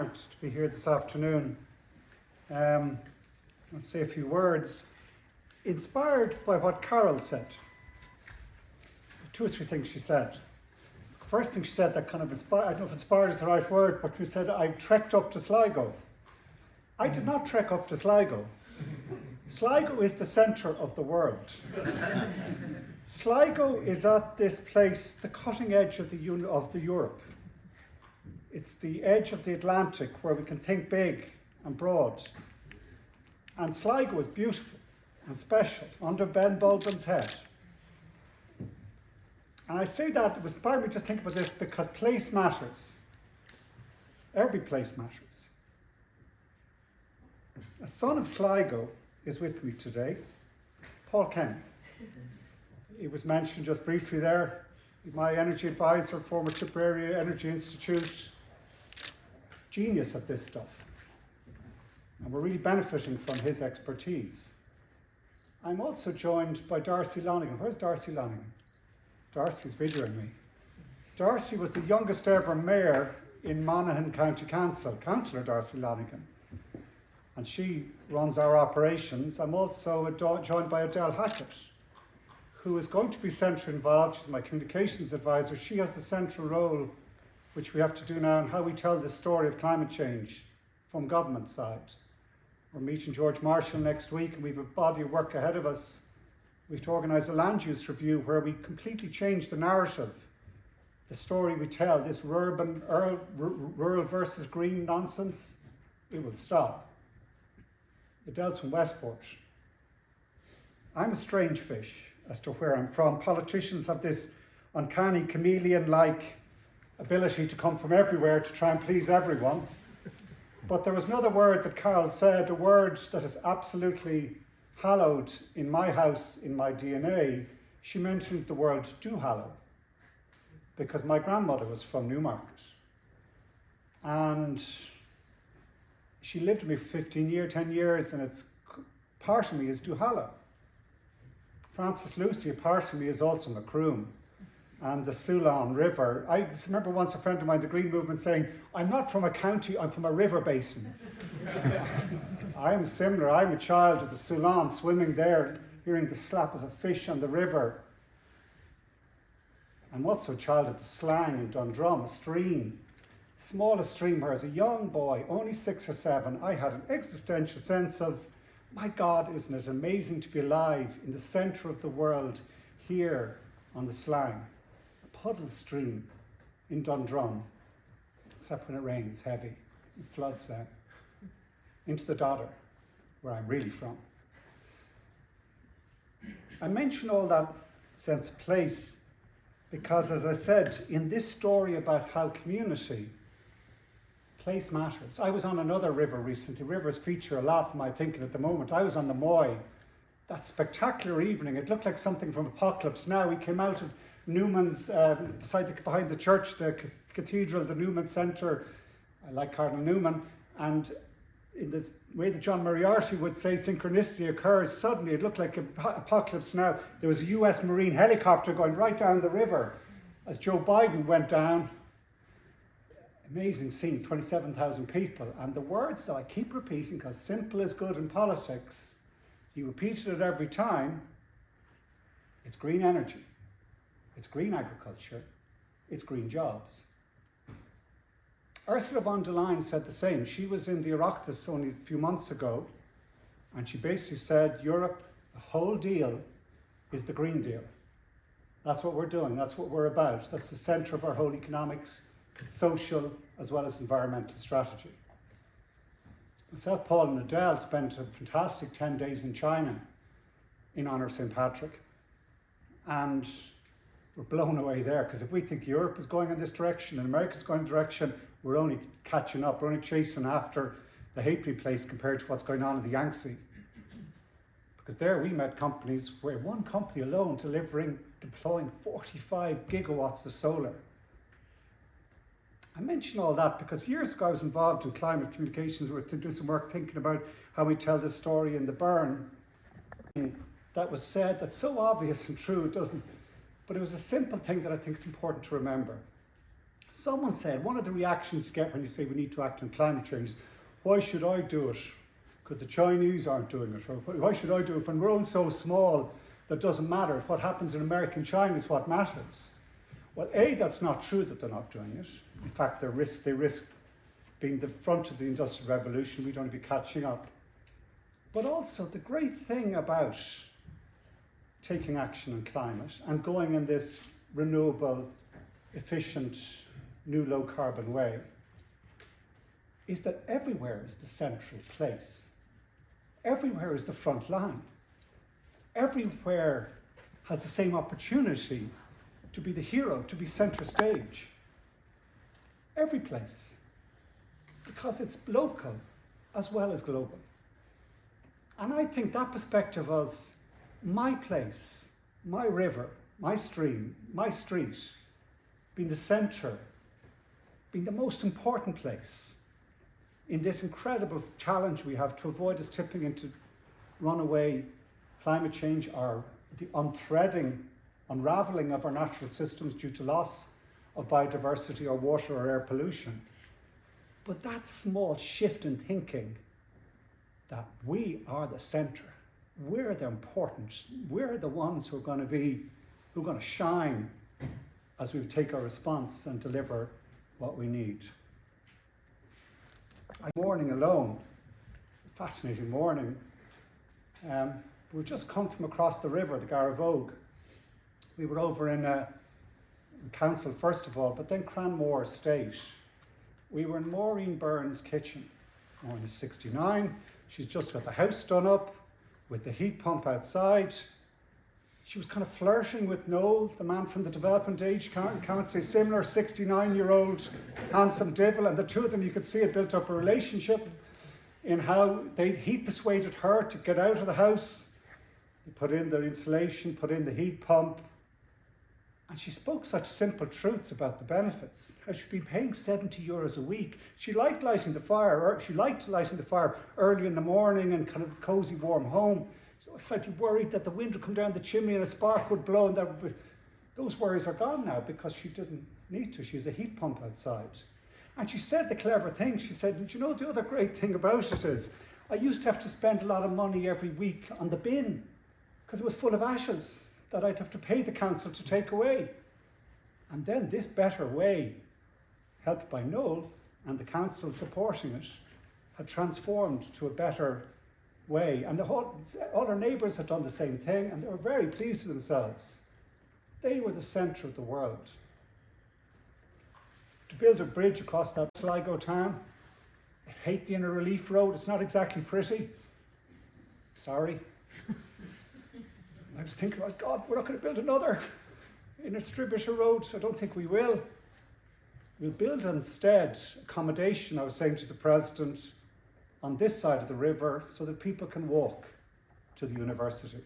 honoured to be here this afternoon. I'll say a few words, inspired by what Carol said. Two or three things she said. First thing she said that kind of inspired, I don't know if inspired is the right word, but she said, I trekked up to Sligo. I did not trek up to Sligo. Sligo is the centre of the world. Sligo is at this place, the cutting edge of the Europe. It's the edge of the Atlantic where we can think big and broad. And Sligo is beautiful and special under Ben Bulbin's head. And I say that, it inspired me to think about this because place matters. Every place matters. A son of Sligo is with me today, Paul Kenny. He was mentioned just briefly there. My energy advisor, former Tipperary Energy Institute. Genius at this stuff. And we're really benefiting from his expertise. I'm also joined by Darcy Lonigan. Where's Darcy Lonigan? Darcy's videoing me. Darcy was the youngest ever mayor in Monaghan County Council, Councillor Darcy Lonigan. And she runs our operations. I'm also joined by Adele Hackett, who is going to be centrally involved. She's my communications advisor. She has the central role, which we have to do now, in how we tell the story of climate change from government side. We're meeting George Marshall next week, and we have a body of work ahead of us. We have to organise a land use review where we completely change the narrative, the story we tell, this rural versus green nonsense. It will stop. Adele's from Westport. I'm a strange fish as to where I'm from. Politicians have this uncanny chameleon-like ability to come from everywhere to try and please everyone. But there was another word that Carol said, a word that is absolutely hallowed in my house, in my DNA. She mentioned the word do hallow, because my grandmother was from Newmarket. And she lived with me for 10 years, and it's part of me is do hallow. Francis Lucy, a part of me is also Macroom. And the Soulon River. I remember once a friend of mine, the Green Movement, saying, I'm not from a county, I'm from a river basin. I'm similar. I'm a child of the Soulon, swimming there, hearing the slap of a fish on the river. I'm also a child of the Slang in Dundrum, a stream, smallest stream where as a young boy, only 6 or 7, I had an existential sense of, my God, isn't it amazing to be alive in the centre of the world here on the Slang. Puddle stream in Dundrum, except when it rains heavy, it floods down into the Dodder, where I'm really from. I mention all that sense of place because, as I said, in this story about how community, place matters. I was on another river recently. Rivers feature a lot in my thinking at the moment. I was on the Moy. That spectacular evening, it looked like something from Apocalypse Now. We came out of Newman's, behind the church, the cathedral, the Newman Centre. I like Cardinal Newman. And in the way that John Moriarty would say synchronicity occurs, suddenly it looked like Apocalypse Now. There was a US Marine helicopter going right down the river as Joe Biden went down. Amazing scene, 27,000 people. And the words that I keep repeating, because simple is good in politics, he repeated it every time, it's green energy. It's green agriculture, it's green jobs. Ursula von der Leyen said the same. She was in the Oireachtas only a few months ago, and she basically said, Europe, the whole deal is the Green Deal. That's what we're doing, that's what we're about. That's the centre of our whole economic, social, as well as environmental strategy. Myself, Paul and Adele spent a fantastic 10 days in China in honour of St. Patrick. And we're blown away there, because if we think Europe is going in this direction and America's going in this direction, we're only catching up, we're only chasing after the halfpenny place compared to what's going on in the Yangtze. Because there we met companies where one company alone deploying 45 gigawatts of solar. I mention all that because years ago I was involved in climate communications. We were to do some work thinking about how we tell this story in the Burn. That was said, that's so obvious and true, it doesn't. But it was a simple thing that I think is important to remember. Someone said, one of the reactions you get when you say we need to act on climate change is, why should I do it? Because the Chinese aren't doing it. Or why should I do it when we're all so small that doesn't matter? What happens in America and China is what matters. Well, A, that's not true that they're not doing it. In fact, they risk being the front of the Industrial Revolution. We'd only be catching up. But also, the great thing about taking action on climate and going in this renewable, efficient, new low-carbon way is that everywhere is the central place. Everywhere is the front line. Everywhere has the same opportunity to be the hero, to be centre stage. Every place. Because it's local as well as global. And I think that perspective was my place, my river, my stream, my street, being the centre, being the most important place in this incredible challenge we have to avoid us tipping into runaway climate change or the unravelling of our natural systems due to loss of biodiversity or water or air pollution. But that small shift in thinking that we are the centre, we're the important, we're the ones who are going to shine as we take our response and deliver what we need. A morning alone, fascinating morning. We've just come from across the river, the Garavogue. We were over in council first of all, but then Cranmore Estate. We were in Maureen Byrne's kitchen. Maureen is 69. She's just got the house done up with the heat pump outside. She was kind of flirting with Noel, the man from the development age, can't say similar, 69-year-old handsome devil, and the two of them, you could see it built up a relationship in how he persuaded her to get out of the house. He put in the insulation, put in the heat pump, and she spoke such simple truths about the benefits. How she'd been paying €70 a week. She liked lighting the fire early in the morning and kind of a cosy, warm home. So I was slightly worried that the wind would come down the chimney and a spark would blow, and those worries are gone now because she doesn't need to. She has a heat pump outside. And she said the clever thing. She said, do you know the other great thing about it is, I used to have to spend a lot of money every week on the bin because it was full of ashes that I'd have to pay the council to take away. And then this better way, helped by Noel and the council supporting it, had transformed to a better way. And all our neighbours had done the same thing, and they were very pleased with themselves. They were the centre of the world. To build a bridge across that Sligo town, I hate the inner relief road, it's not exactly pretty. Sorry. I was thinking, oh God, we're not going to build another inner distributor road. I don't think we will. We'll build instead accommodation, I was saying to the President, on this side of the river so that people can walk to the university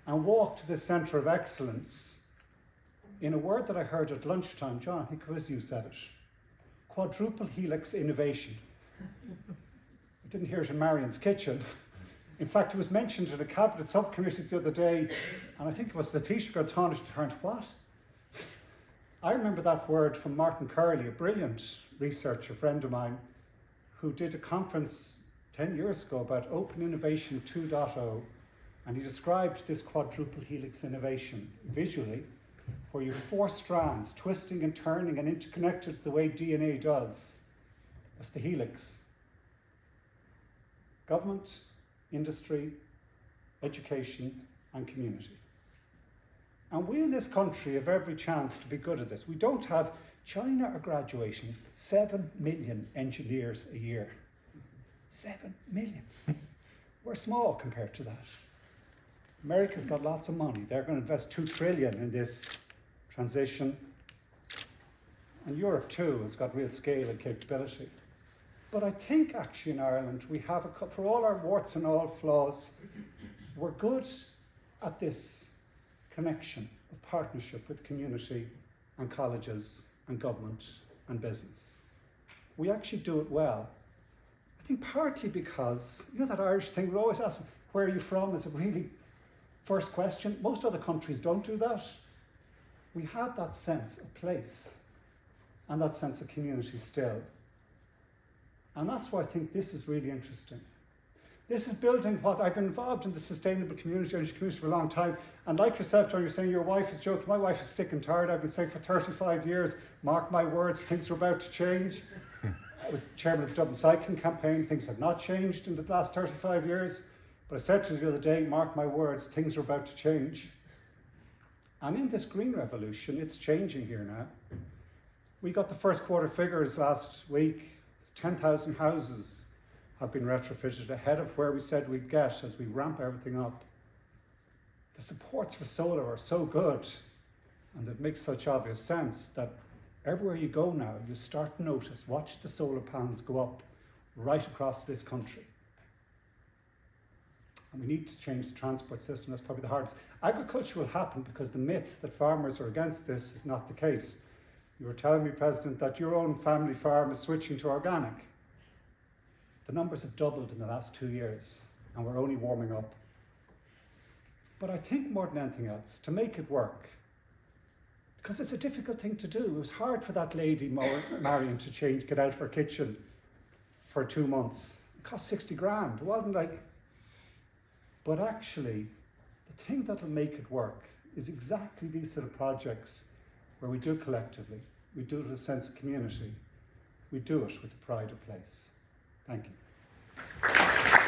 and walk to the centre of excellence in a word that I heard at lunchtime. John, I think it was you said it. Quadruple helix innovation. I didn't hear it in Marion's kitchen. In fact, it was mentioned in a cabinet subcommittee the other day, and I think it was Letitia Gartonish turned, what? I remember that word from Martin Curley, a brilliant researcher friend of mine, who did a conference 10 years ago about Open Innovation 2.0, and he described this quadruple helix innovation visually, where you have 4 strands twisting and turning and interconnected the way DNA does. That's the helix. Government, industry, education, and community. And we in this country have every chance to be good at this. We don't have, China are graduating 7 million engineers a year. 7 million. We're small compared to that. America's got lots of money. They're going to invest 2 trillion in this transition. And Europe too has got real scale and capability. But I think actually in Ireland we have, for all our warts and all flaws, we're good at this connection of partnership with community and colleges and government and business. We actually do it well. I think partly because, you know that Irish thing, we always ask, where are you from? Is a really first question. Most other countries don't do that. We have that sense of place. and that sense of community still. And that's why I think this is really interesting. This is building what I've been involved in the sustainable community, energy community for a long time. And like yourself, John, you're saying your wife is joking. My wife is sick and tired. I've been saying for 35 years, mark my words, things are about to change. I was chairman of the Dublin Cycling Campaign. Things have not changed in the last 35 years. But I said to you the other day, mark my words, things are about to change. And in this green revolution, it's changing here now. We got the first quarter figures last week. 10,000 houses have been retrofitted ahead of where we said we'd get as we ramp everything up. The supports for solar are so good, and it makes such obvious sense that everywhere you go now, you start to notice, watch the solar panels go up right across this country. And we need to change the transport system. That's probably the hardest. Agriculture will happen because the myth that farmers are against this is not the case. You were telling me, President, that your own family farm is switching to organic. The numbers have doubled in the last 2 years, and we're only warming up. But I think more than anything else, to make it work, because it's a difficult thing to do. It was hard for that lady, Marion, to get out of her kitchen for 2 months. It cost 60 grand. It wasn't like... But actually, the thing that'll make it work is exactly these sort of projects where we do it collectively, we do it with a sense of community, we do it with the pride of place. Thank you.